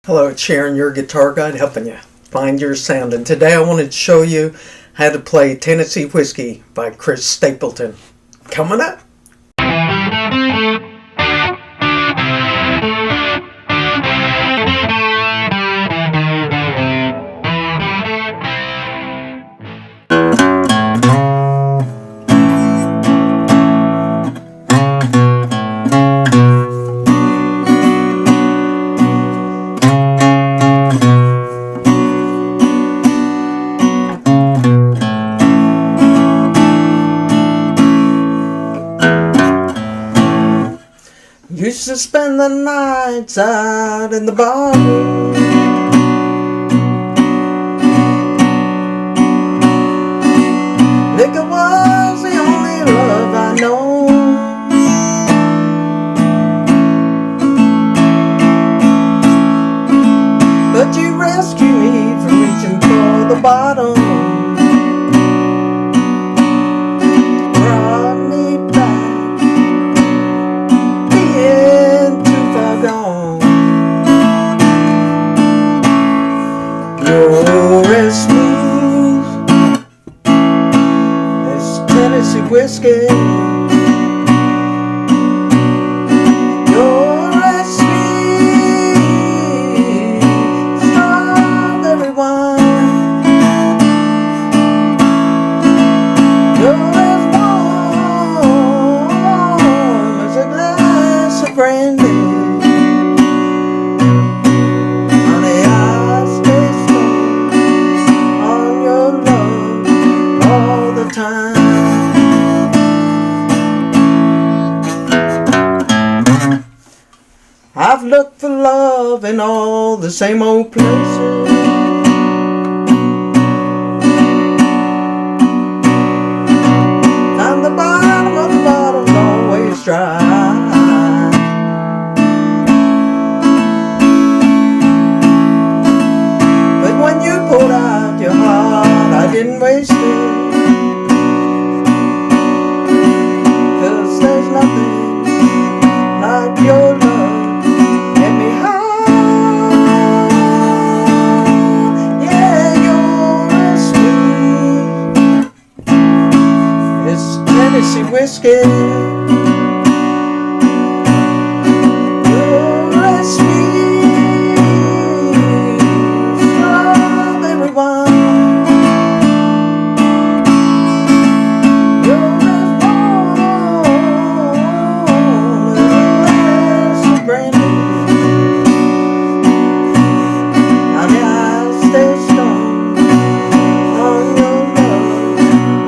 Hello, it's Sharon, your guitar guide, helping you find your sound. And today I wanted to show you how to play Tennessee Whiskey by Stapleton. Coming up. Used to spend the nights out in the bar. Liquor was the only love I know. But you rescued me from reaching for the bottom. You're as smooth as Tennessee whiskey. You're as sweet as strawberry wine. You're as warm as a glass of brandy. I've looked for love in all the same old places. Found the bottom of the bottle's always dry. But when you poured out your heart, I didn't waste it. 'Cause there's nothing like your love. Tennessee whiskey. You're as sweet as strawberry wine. You're as warm as a glass of brandy. Honey, I stay strong on your love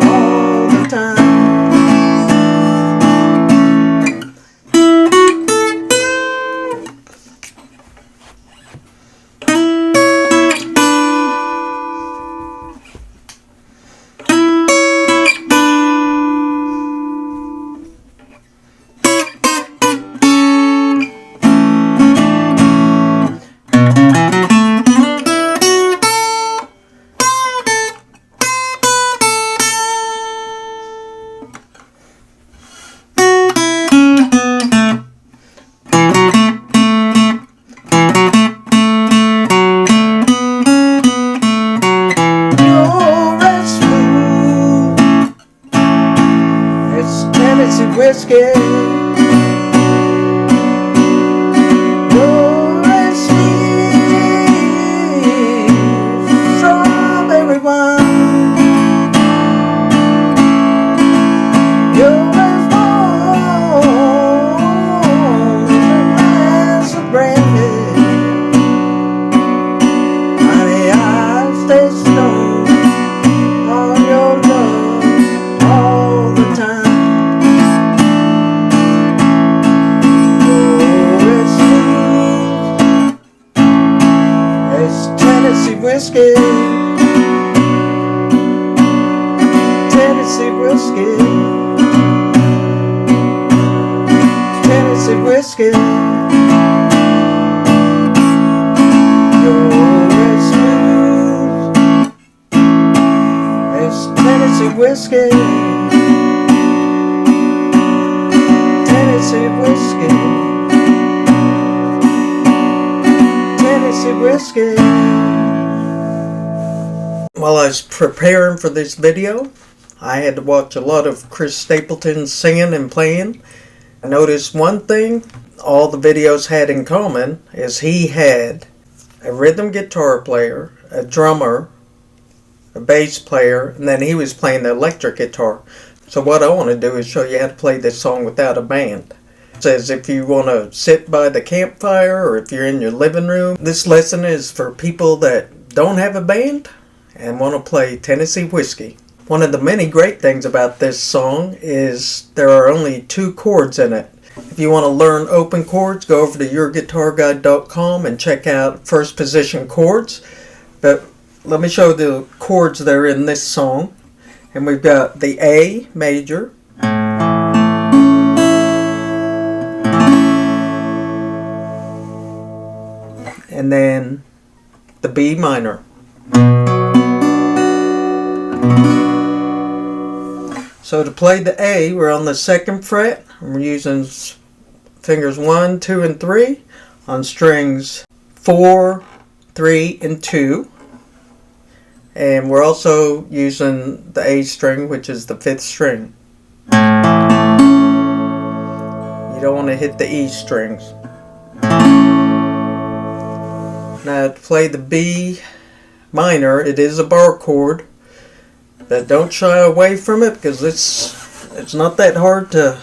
all the time. Tennessee whiskey. You're as sweet as strawberry wine. You're as warm as a glass of brandy. Honey, I stay stoned on your love all the time. Whiskey, Tennessee whiskey, Tennessee whiskey. You're as smooth as Tennessee whiskey, Tennessee whiskey, Tennessee Tennessee Whiskey. While I was preparing for this video, I had to watch a lot of Chris Stapleton singing and playing. I noticed one thing all the videos had in common is he had a rhythm guitar player, a drummer, a bass player, and then he was playing the electric guitar. So what I want to do is show you how to play this song without a band. It says if you want to sit by the campfire or if you're in your living room. This lesson is for people that don't have a band and want to play Tennessee Whiskey. One of the many great things about this song is there are only 2 chords in it. If you want to learn open chords, go over to YourGuitarGuide.com and check out first position chords. But let me show the chords that are in this song. And we've got the A major, and then the B minor. So to play the A, we're on the 2nd fret. We're using fingers 1, 2, and 3 on strings 4, 3, and 2. And we're also using the A string, which is the 5th string. You don't want to hit the E strings. Now to play the B minor, it is a bar chord. But don't shy away from it because it's not that hard to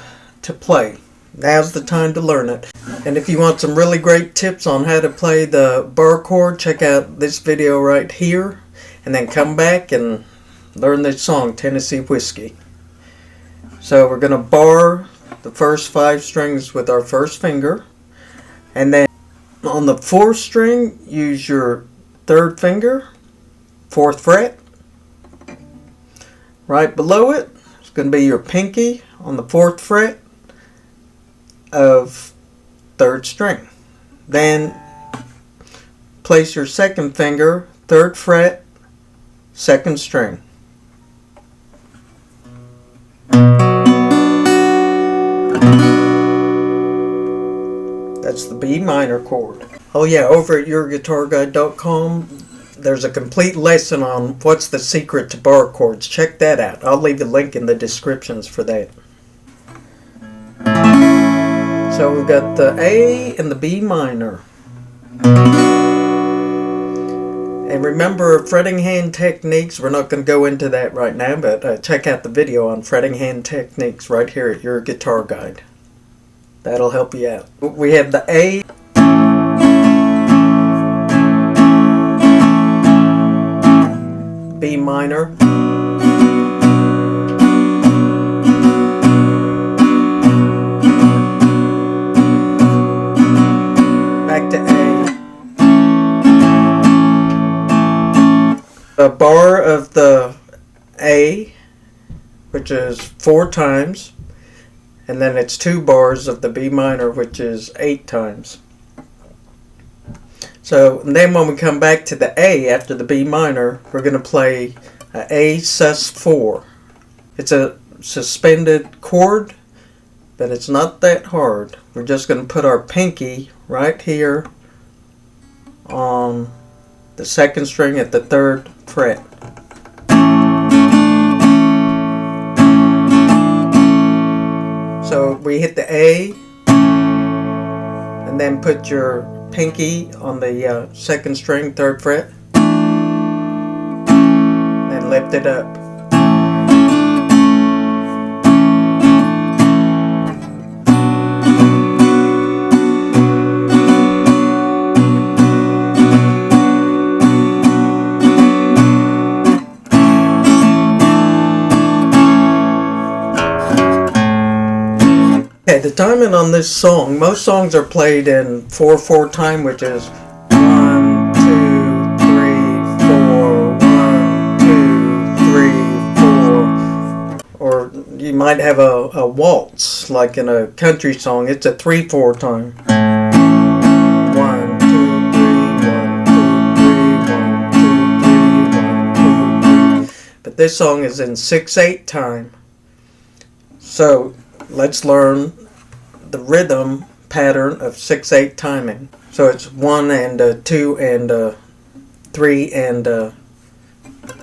play. Now's the time to learn it. And if you want some really great tips on how to play the bar chord, check out this video right here. And then come back and learn this song, Tennessee Whiskey. So we're going to bar the first 5 strings with our first finger. And then on the 4th string, use your 3rd finger, 4th fret. Right below it, it's going to be your pinky on the 4th fret of 3rd string. Then place your 2nd finger, 3rd fret, 2nd string. That's the B minor chord. Oh yeah, over at YourGuitarGuide.com there's a complete lesson on what's the secret to bar chords. Check that out. I'll leave a link in the descriptions for that. So we've got the A and the B minor. And remember fretting hand techniques. We're not going to go into that right now, but check out the video on fretting hand techniques right here at Your Guitar Guide. That'll help you out. We have the A, B minor, back to A. A bar of the A, which is 4 times, and then it's 2 bars of the B minor, which is 8 times. So then when we come back to the A after the B minor, we're going to play A sus4. It's a suspended chord, but it's not that hard. We're just going to put our pinky right here on the 2nd string at the 3rd fret. So we hit the A and then put your pinky on the 2nd string, 3rd fret, and lift it up. Okay, the timing on this song, most songs are played in 4/4 time, which is 1, 2, 3, 4, 1, 2, 3, 4. Or you might have a waltz, like in a country song, it's a 3/4 time. 1, 2, 3, 1, 2, 3, 1, 2, 3, 1, 2, 3. But this song is in 6/8 time. So let's learn the rhythm pattern of 6/8 timing. So it's 1 and 2 and 3 and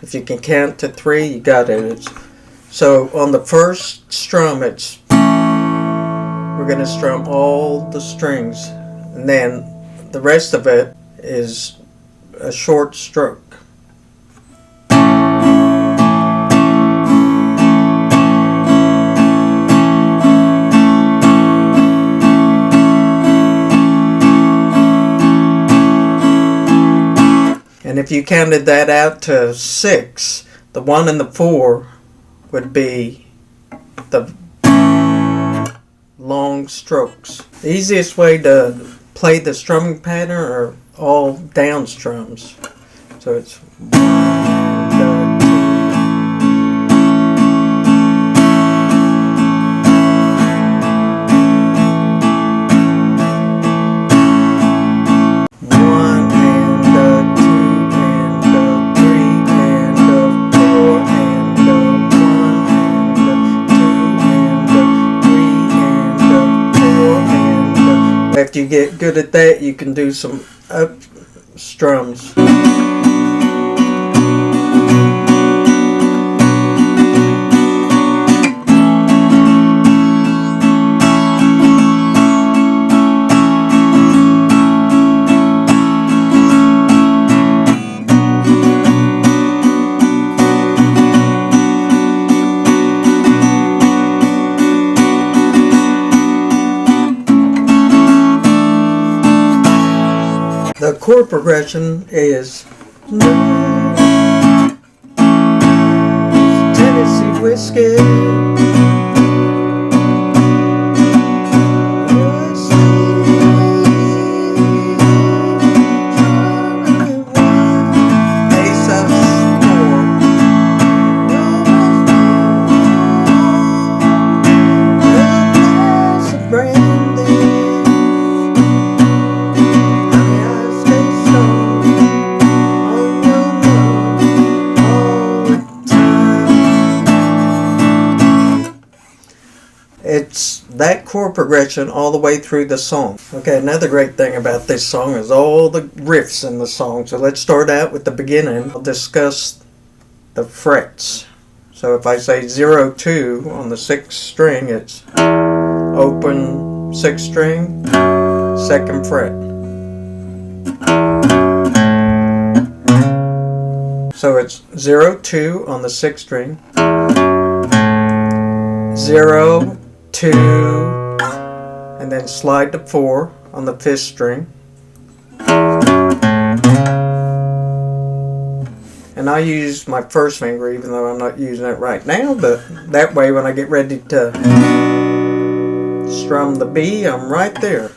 if you can count to 3, you got it. So on the first strum, we're going to strum all the strings, and then the rest of it is a short stroke. And if you counted that out to 6, the 1 and the 4 would be the long strokes. The easiest way to play the strumming pattern are all down strums. So it's 1, 2. After you get good at that, you can do some up strums. The chord progression is Tennessee Whiskey. It's that chord progression all the way through the song. Okay, another great thing about this song is all the riffs in the song. So let's start out with the beginning. I'll discuss the frets. So if I say 0, 2 on the 6th string, it's open 6th string, 2nd fret. So it's 0, 2 on the 6th string, 0, 2, and then slide to 4 on the 5th string. And I use my first finger, even though I'm not using it right now, but that way when I get ready to strum the B, I'm right there.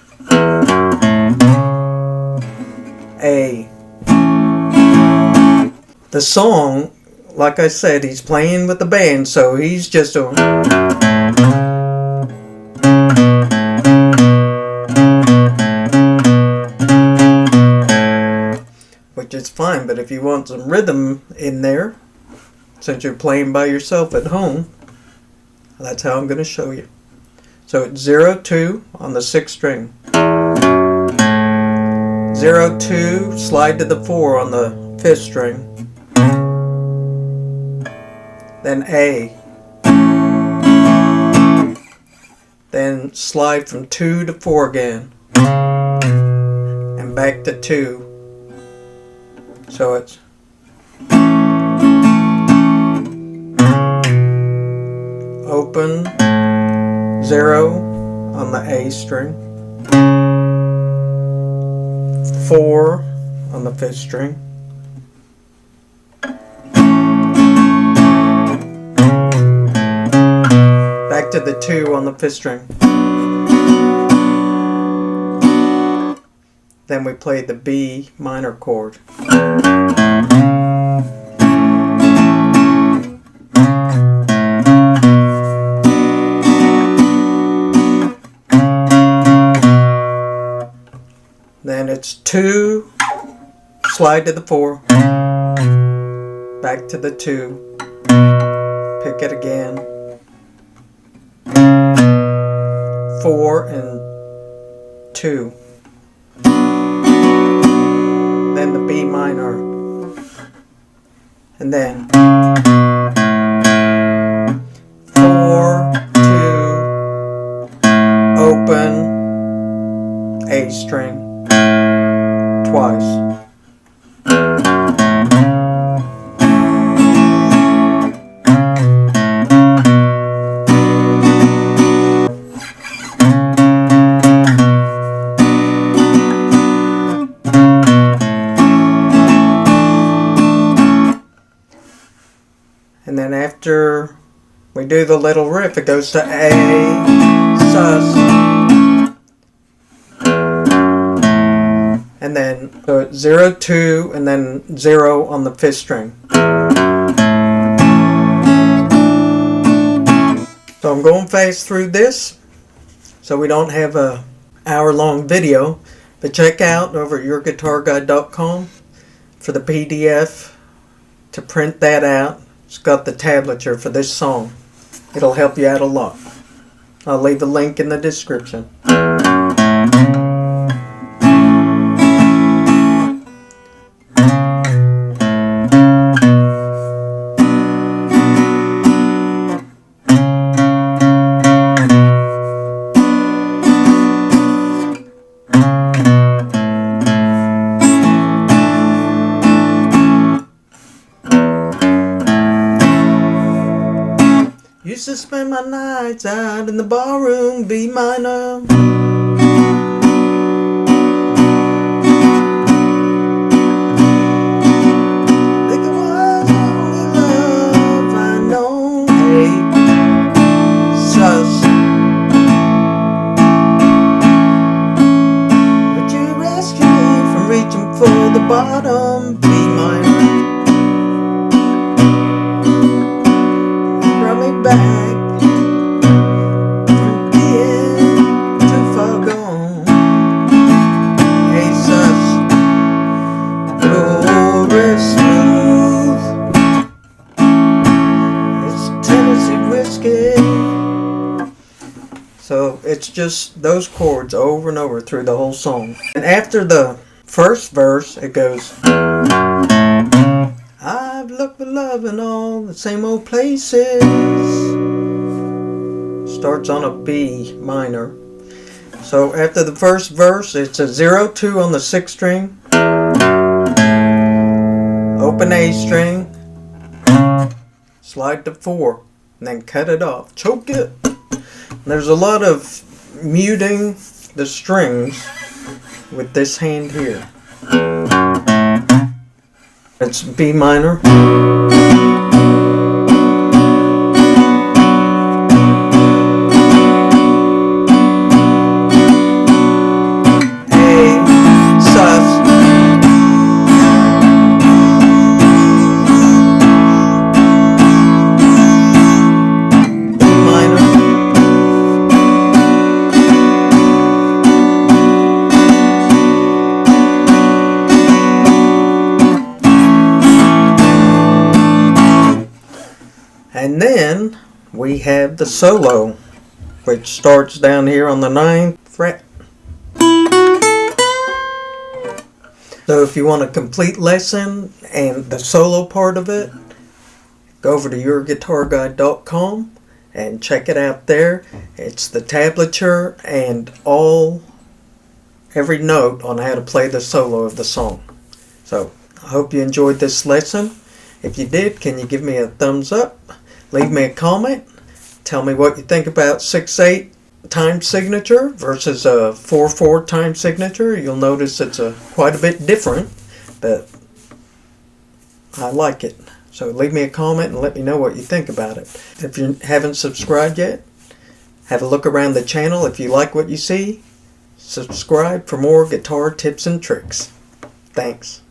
A. The song, like I said, he's playing with the band, so he's just doing... which is fine, but if you want some rhythm in there, since you're playing by yourself at home, that's how I'm going to show you. So it's 0, 2 on the 6th string. 0, 2, slide to the 4 on the 5th string. Then A. Then slide from 2 to 4 again. And back to 2. So it's open 0 on the A string, 4 on the 5th string, back to the 2 on the 5th string. Then we play the B minor chord. Then it's 2, slide to the 4, back to the 2, pick it again, 4 and 2. minor, and then 4, 2, open, A string, twice. And then after we do the little riff, it goes to A, sus, and then 0, 2, and then 0 on the 5th string. So I'm going fast through this, so we don't have a hour-long video, but check out over at YourGuitarGuide.com for the PDF to print that out. It's got the tablature for this song. It'll help you out a lot. I'll leave a link in the description. Used to spend my nights out in the barroom, B minor. Think it was only love I know. Hey, sus. Would you rescue me from reaching for the bottom, B minor? Back from being too far gone. Hey sus, you're real smooth. It's Tennessee whiskey. So it's just those chords over and over through the whole song. And after the first verse, it goes, I've looked for love in all the same old places. Starts on a B minor. So after the first verse, it's a 0, 2 on the 6th string, open A string, slide to 4, and then cut it off. Choke it. And there's a lot of muting the strings with this hand here. It's B minor. A, sus. B minor. And then we have the solo, which starts down here on the 9th fret. So if you want a complete lesson and the solo part of it, go over to YourGuitarGuide.com and check it out there. It's the tablature and every note on how to play the solo of the song. So I hope you enjoyed this lesson. If you did, can you give me a thumbs up? Leave me a comment. Tell me what you think about 6/8 time signature versus a 4/4 time signature. You'll notice it's quite a bit different, but I like it. So leave me a comment and let me know what you think about it. If you haven't subscribed yet, have a look around the channel. If you like what you see, subscribe for more guitar tips and tricks. Thanks.